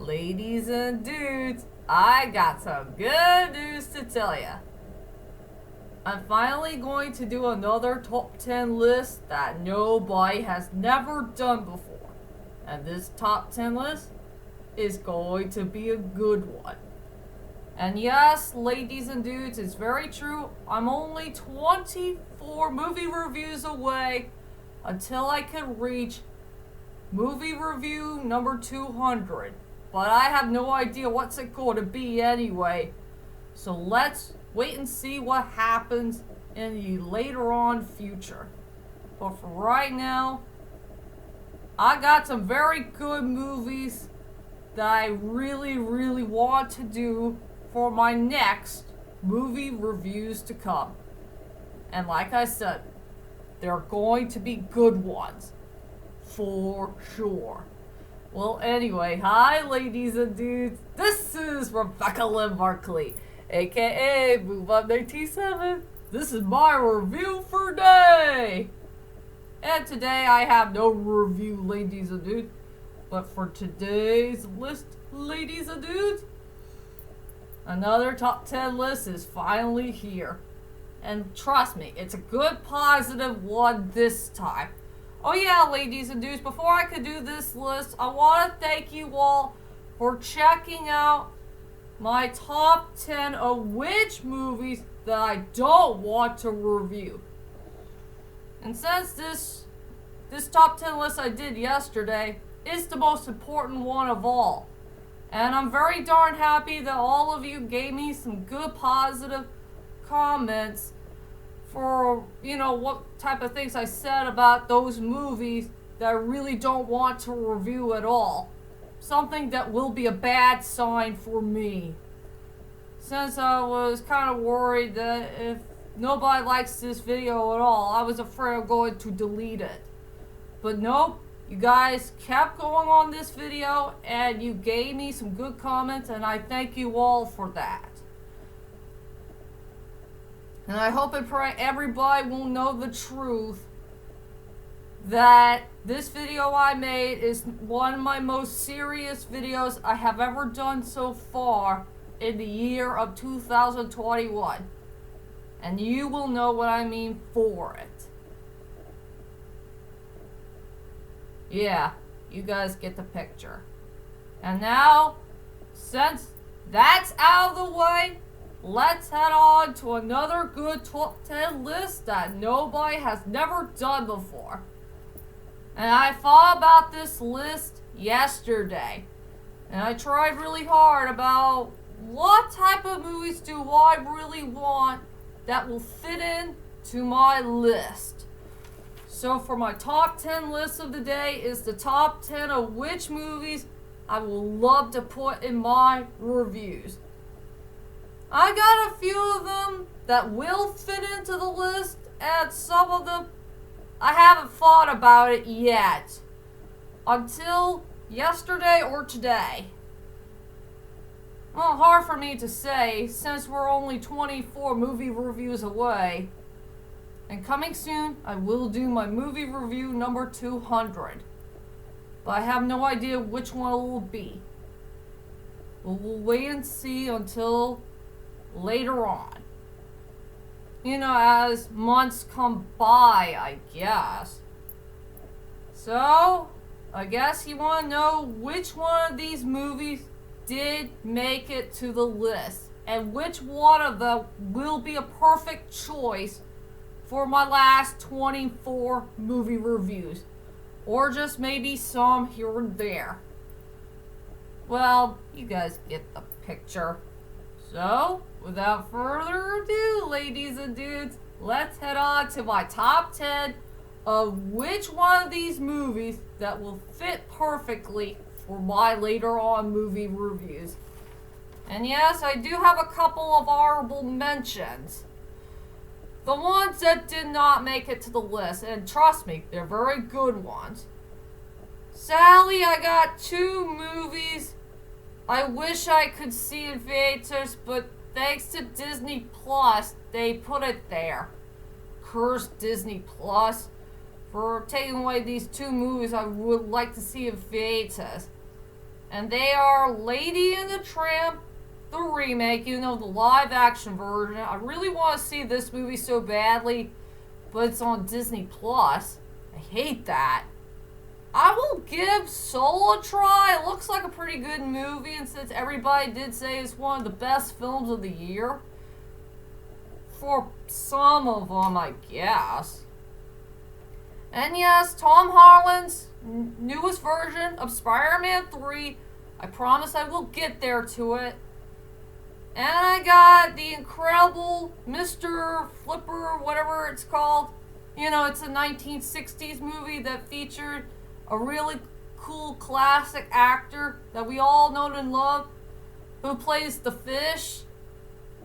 Ladies and dudes, I got some good news to tell you. I'm finally going to do another top 10 list that nobody has never done before. And this top 10 list is going to be a good one. And yes, ladies and dudes, it's very true. I'm only 24 movie reviews away until I can reach movie review number 200. But I have no idea what's it going to be anyway. So let's wait and see what happens in the later on future. But for right now, I got some very good movies that I really want to do for my next movie reviews to come. And like I said, they're going to be good ones. For sure. Well, anyway, hi ladies and dudes. This is Rebecca Lynn Barkley, aka MoveUp97. This is my review for today. And today I have no review, ladies and dudes. But for today's list, ladies and dudes, another top 10 list is finally here. And trust me, it's a good positive one this time. Oh yeah, ladies and dudes, before I could do this list, I want to thank you all for checking out my top 10 of which movies that I don't want to review. And since this top 10 list I did yesterday is the most important one of all, and I'm very darn happy that all of you gave me some good positive comments for, what type of things I said about those movies that I really don't want to review at all. Something that will be a bad sign for me. Since I was kind of worried that if nobody likes this video at all, I was afraid of going to delete it. But nope, you guys kept going on this video and you gave me some good comments, and I thank you all for that. And I hope and pray everybody will know the truth that this video I made is one of my most serious videos I have ever done so far in the year of 2021. And you will know what I mean for it. Yeah, you guys get the picture. And now, since that's out of the way, let's head on to another good top 10 list that nobody has never done before. And I thought about this list yesterday. And I tried really hard about what type of movies do I really want that will fit in to my list. So for my top 10 list of the day is the top 10 of which movies I will love to put in my reviews. I got a few of them that will fit into the list, and some of them I haven't thought about it yet until yesterday or today. Well, hard for me to say since we're only 24 movie reviews away. And coming soon, I will do my movie review number 200. But I have no idea which one it will be. We'll wait and see until later on. As months come by, I guess. So, I guess you want to know which one of these movies did make it to the list, and which one of them will be a perfect choice for my last 24 movie reviews. Or just maybe some here and there. Well, you guys get the picture. So, without further ado, ladies and dudes, let's head on to my top 10 of which one of these movies that will fit perfectly for my later on movie reviews. And yes, I do have a couple of honorable mentions. The ones that did not make it to the list, and trust me, they're very good ones. Sadly, I got two movies I wish I could see in theaters, but thanks to Disney Plus, they put it there. Curse Disney Plus for taking away these two movies I would like to see in theaters. And they are Lady and the Tramp, the remake, the live action version. I really want to see this movie so badly, but it's on Disney Plus. I hate that. I will give Soul a try. It looks like a pretty good movie, and since everybody did say it's one of the best films of the year, for some of them, I guess. And yes, Tom Holland's newest version of Spider-Man 3. I promise I will get there to it. And I got the incredible Mr. Flipper, whatever it's called. It's a 1960s movie that featured a really cool classic actor that we all know and love, who plays the fish.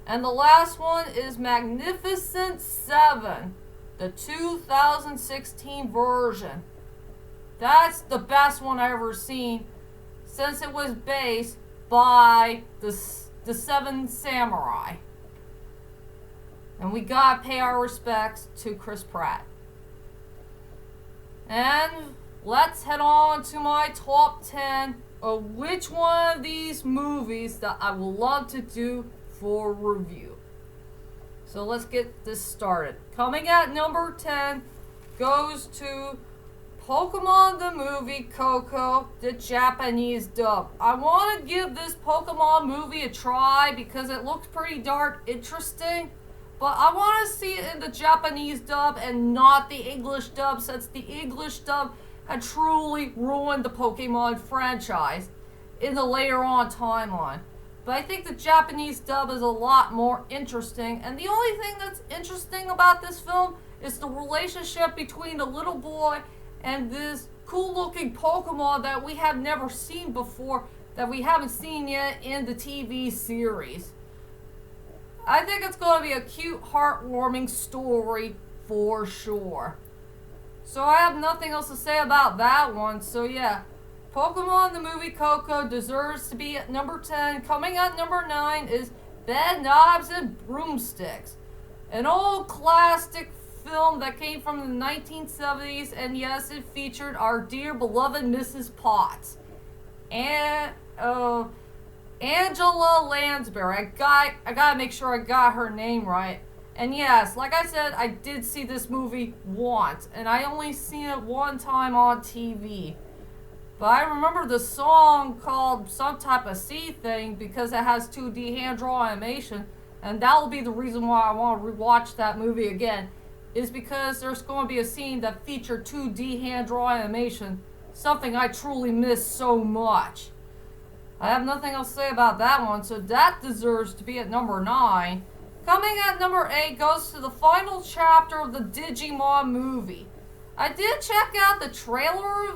And the last one is Magnificent Seven, the 2016 version. That's the best one I've ever seen, since it was based by the Seven Samurai. And we gotta pay our respects to Chris Pratt. And let's head on to my top 10 of which one of these movies that I will love to do for review. So let's get this started. Coming at number 10 goes to Pokemon the movie Coco, the Japanese dub. I want to give this Pokemon movie a try because it looks pretty darn interesting, but I want to see it in the Japanese dub and not the English dub, since the English dub had truly ruined the Pokemon franchise in the later on timeline. But I think the Japanese dub is a lot more interesting, and the only thing that's interesting about this film is the relationship between the little boy and this cool-looking Pokemon that we have never seen before, that we haven't seen yet in the TV series. I think it's going to be a cute, heartwarming story for sure. So I have nothing else to say about that one. So yeah, Pokemon the movie Coco deserves to be at number 10. Coming at number 9 is Bed Knobs and Broomsticks, an old classic film that came from the 1970s, and yes, it featured our dear beloved Mrs. Potts and Angela Lansbury. I gotta make sure I got her name right. And yes, like I said, I did see this movie once, and I only seen it one time on TV. But I remember the song called Some Type of Sea Thing because it has 2D hand-drawn animation, and that will be the reason why I want to rewatch that movie again, is because there's going to be a scene that featured 2D hand-drawn animation, something I truly miss so much. I have nothing else to say about that one, so that deserves to be at number 9. Coming at number 8 goes to the final chapter of the Digimon movie. I did check out the trailer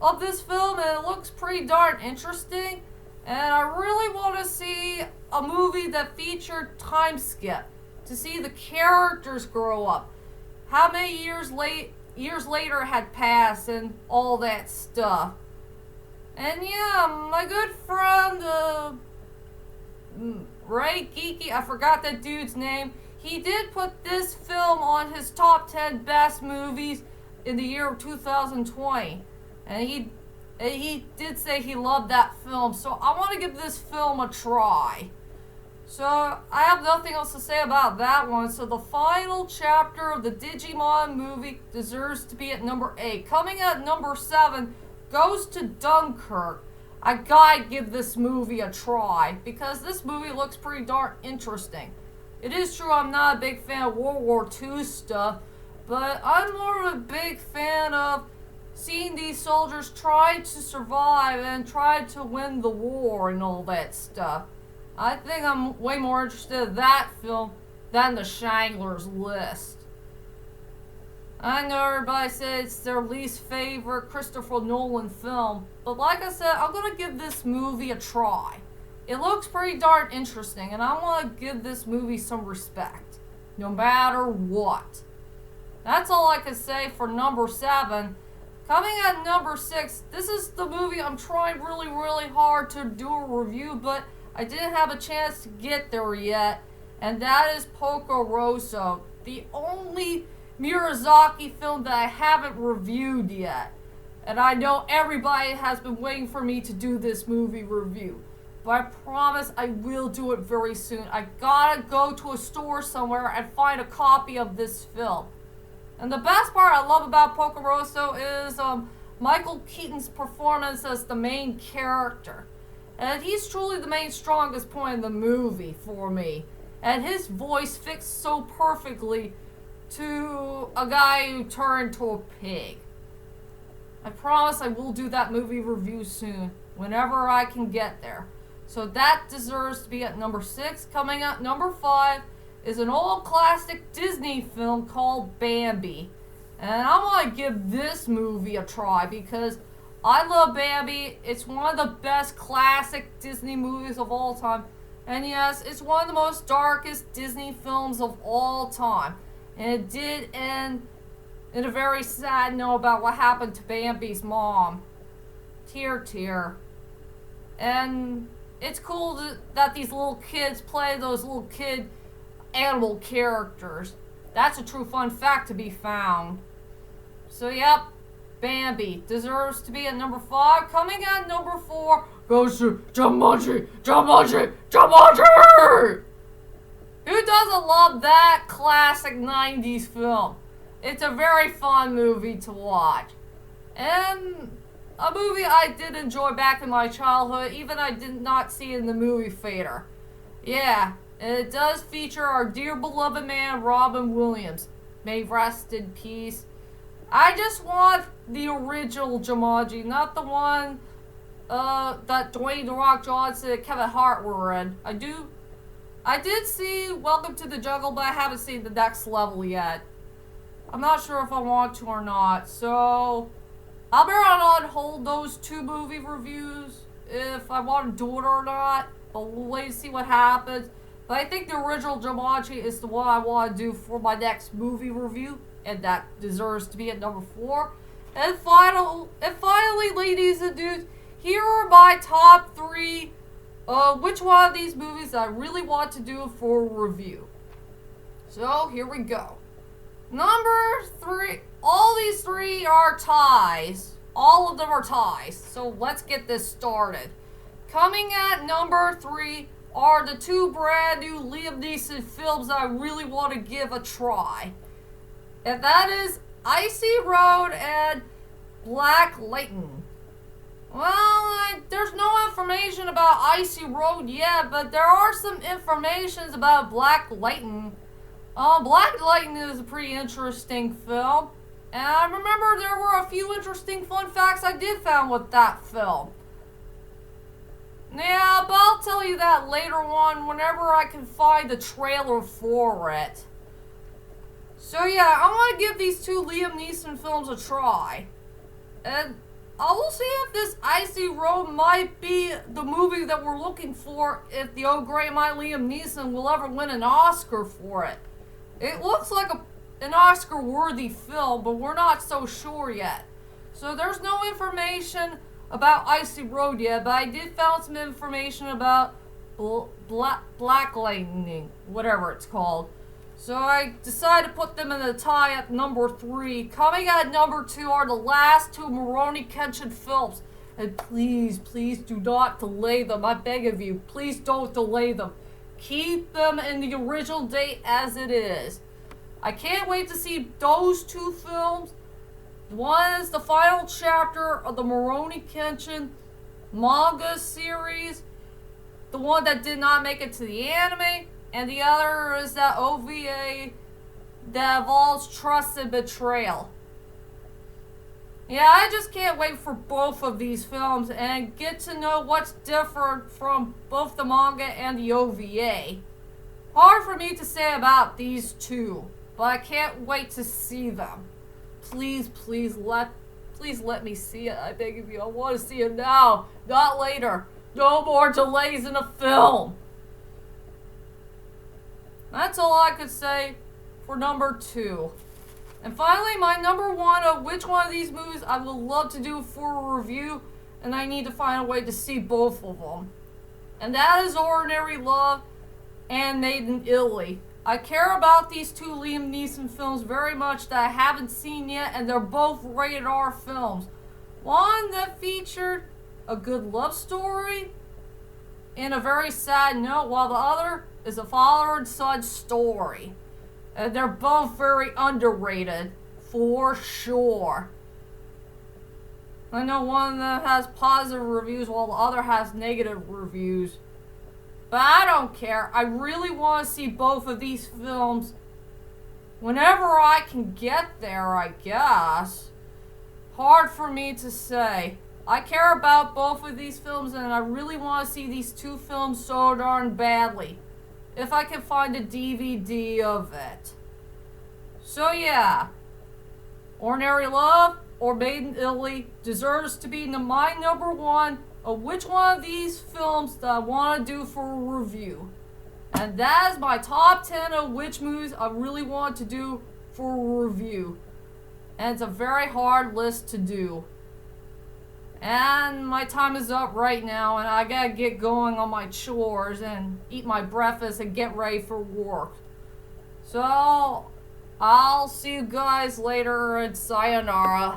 of this film, and it looks pretty darn interesting. And I really want to see a movie that featured time skip, to see the characters grow up, how many years later had passed, and all that stuff. And yeah, my good friend Ray Geeky, I forgot that dude's name, he did put this film on his top 10 best movies in the year of 2020. And he did say he loved that film, so I want to give this film a try. So I have nothing else to say about that one. So the final chapter of the Digimon movie deserves to be at number 8. Coming at number 7 goes to Dunkirk. I gotta give this movie a try because this movie looks pretty darn interesting. It is true I'm not a big fan of World War II stuff, but I'm more of a big fan of seeing these soldiers try to survive and try to win the war and all that stuff. I think I'm way more interested in that film than the Schindler's List. I know everybody says it's their least favorite Christopher Nolan film, but like I said, I'm going to give this movie a try. It looks pretty darn interesting, and I want to give this movie some respect, no matter what. That's all I can say for number 7. Coming at number 6, this is the movie I'm trying really, really hard to do a review, but I didn't have a chance to get there yet, and that is Porco Rosso, the only Miyazaki film that I haven't reviewed yet. And I know everybody has been waiting for me to do this movie review. But I promise I will do it very soon. I gotta go to a store somewhere and find a copy of this film. And the best part I love about Porco Rosso is Michael Keaton's performance as the main character. And he's truly the main strongest point in the movie for me. And his voice fits so perfectly to a guy who turned to a pig. I promise I will do that movie review soon, whenever I can get there. So that deserves to be at number 6. Coming at number 5 is an old classic Disney film called Bambi. And I want to give this movie a try because I love Bambi. It's one of the best classic Disney movies of all time. And yes, it's one of the most darkest Disney films of all time. And it did end in a very sad note about what happened to Bambi's mom. Tear, tear. And it's cool that these little kids play those little kid animal characters. That's a true fun fact to be found. So yep, Bambi deserves to be at number 5. Coming at number 4 goes to Jumanji, Jumanji, Jumanji! Who doesn't love that classic 90s film? It's a very fun movie to watch. And a movie I did enjoy back in my childhood, even I did not see it in the movie theater. Yeah, and it does feature our dear beloved man, Robin Williams. May rest in peace. I just want the original Jumanji, not the one that Dwayne "The Rock" Johnson and Kevin Hart were in. I did see Welcome to the Jungle, but I haven't seen The Next Level yet. I'm not sure if I want to or not, so I'll be on hold those 2 movie reviews if I want to do it or not, but we'll wait and see what happens. But I think the original Jumanji is the one I want to do for my next movie review, and that deserves to be at number 4. And finally, ladies and dudes, here are my top 3 which one of these movies I really want to do for a review. So, here we go. Number 3, all these 3 are ties. All of them are ties. So let's get this started. Coming at number 3 are the 2 brand new Liam Neeson films that I really want to give a try. And that is Icy Road and Black Lightning. Well, there's no information about Icy Road yet, but there are some information about Black Lightning. Black Lightning is a pretty interesting film. And I remember there were a few interesting fun facts I did find with that film. Yeah, but I'll tell you that later on whenever I can find the trailer for it. So yeah, I want to give these 2 Liam Neeson films a try. And I will see if this Icy Road might be the movie that we're looking for if the oh great my Liam Neeson will ever win an Oscar for it. It looks like an Oscar-worthy film, but we're not so sure yet. So there's no information about Icy Road yet, but I did find some information about Black Lightning, whatever it's called. So I decided to put them in a tie at number 3. Coming at number 2 are the last 2 Rurouni Kenshin films. And please, please do not delay them. I beg of you, please don't delay them. Keep them in the original date as it is. I can't wait to see those 2 films. One is the final chapter of the Rurouni Kenshin manga series, the one that did not make it to the anime, and the other is that OVA that involves trust and betrayal. Yeah, I just can't wait for both of these films and get to know what's different from both the manga and the OVA. Hard for me to say about these 2, but I can't wait to see them. Please let me see it. I beg of you. I want to see it now, not later. No more delays in a film. That's all I could say for number 2. And finally, my number 1 of which one of these movies I would love to do for a review, and I need to find a way to see both of them. And that is Ordinary Love and Made in Italy. I care about these 2 Liam Neeson films very much that I haven't seen yet, and they're both rated R films. One that featured a good love story and a very sad note, while the other is a father and son story. And they're both very underrated, for sure. I know one that has positive reviews while the other has negative reviews. But I don't care. I really want to see both of these films whenever I can get there, I guess. Hard for me to say. I care about both of these films and I really want to see these two films so darn badly. If I can find a DVD of it. So yeah. Ordinary Love or Made in Italy deserves to be my number one of which one of these films that I want to do for a review. And that is my top 10 of which movies I really want to do for a review. And it's a very hard list to do. And my time is up right now and I gotta get going on my chores and eat my breakfast and get ready for work. So, I'll see you guys later and sayonara.